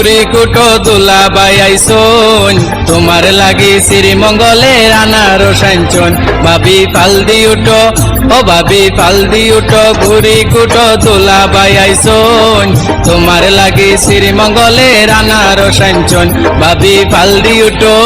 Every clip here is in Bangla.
ঘুরি কুটো দুলা বাইয়াইছুন তোমার লাগি শ্রীমঙ্গলের আনারস আনছুন ভাবি ফালদি উঠো ও ভাবি ফালদি উঠো ঘুরি কুটো দুলা বাইয়াইছুন তোমার লাগি শ্রীমঙ্গলের আনারস আনছুন ভাবি ফালদি উঠো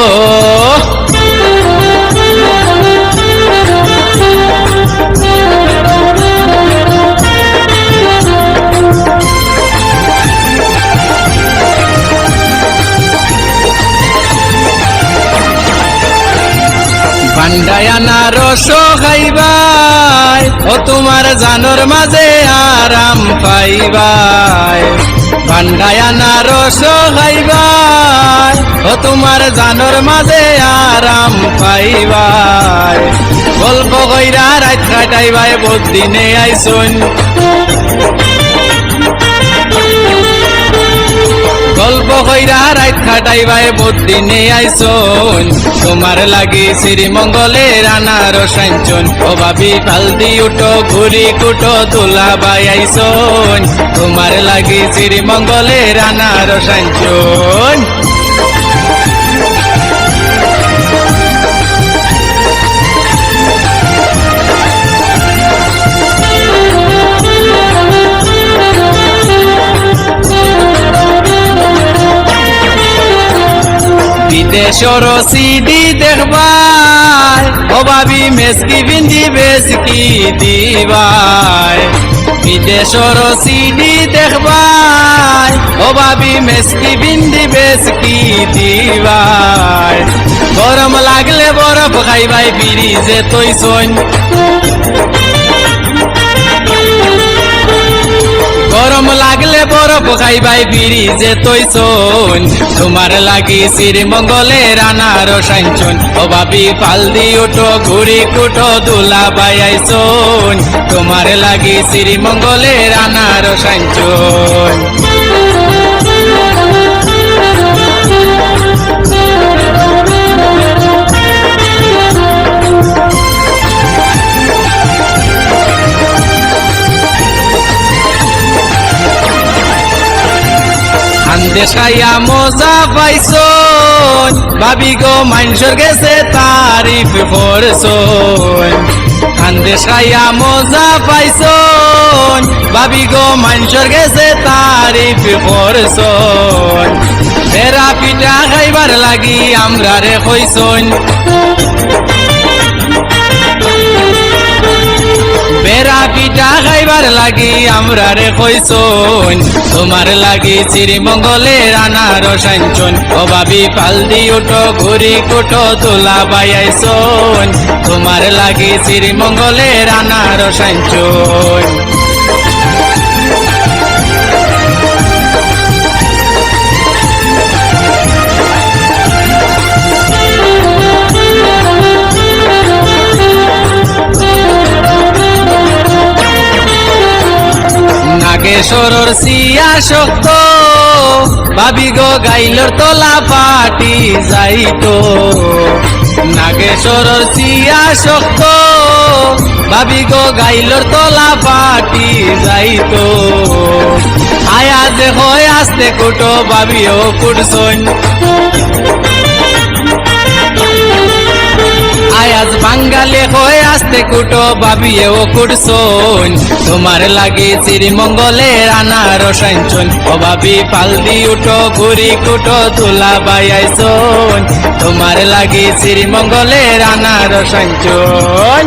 ভান্ডায়ানা রস খাইবাই ও তোমার জানোর মাঝে আরাম পাইবাই ভান্ডায়ানা রস খাইবাই ও তোমার জানোর মাঝে আরাম পাইবাই গল্প কইরা রাত কাটাইবাই বহুত দিনে আইসুন গল্প কইরা রাত খাটাইবাই বহুত দিনে আইসুন তোমার লাগি শ্রীমঙ্গলের আনারস আনছুন ও ভাবি ফালদি উঠো ঘুরি কুটো তুলা বাইয়াইছুন তোমার লাগি শ্রীমঙ্গলের আনারস আনছুন বিদেশর সিডি দেখবাই ও ভাবি মেসকি বিন্দি বেসকি দিবাই বিদেশর সিডি দেখবাই ও ভাবি মেসকি বিন্দি বেসকি দিবাই গরম লাগলে বরফ খাইবাই ফ্রিজে তৈছুন গরম লাগলে বরফ খাইবাই ফ্রিজে তৈছুন তোমার লাগি শ্রীমঙ্গলের আনারস আনছুন ও ভাবি ফালদি উঠো ঘুরি কুটো দুলা বাইয়াইছুন তোমার লাগি শ্রীমঙ্গলের আনারস আনছুন দেখাইয়া মজা পাইছুন ভাবি গো মানুষের গেছে তারিফ করছুন দেখাইয়া মজা পাইছুন ভাবি গো মানুষের গেছে তারিফ করছুন বেড়া পিঠা খাইবার লাগি আমরা রে কইছুন বেড়া পিঠা খাইবার লাগি আমরা রে কইছুন তোমার লাগি শ্রীমঙ্গলের আনারস আনছুন ও ভাবি ফালদি উঠো ঘুরি কুটো তুলা বাইয়াইছুন তোমার লাগি শ্রীমঙ্গলের আনারস আনছুন নাগেশ্বরর সিয়া শক্ত ভাবি গো গাইলর তোলা পাটি যাইতো নাগেশ্বরর সিয়া শক্ত ভাবি গো গাইলর তোলা পাটি যাইতো আয়া যে হয় আসতে কুটো ভাবিও কুটছুন আয়াজ বাঙ্গালে হয়ে আসতে কুটো ভাবিয়েও কুটছুন তোমার লাগি শ্রীমঙ্গলের আনারস আনছুন ও ভাবি ফালদি উঠো ঘুরি কুটো তুলা বাইয়াইছুন তোমার লাগি শ্রীমঙ্গলের আনারস আনছুন।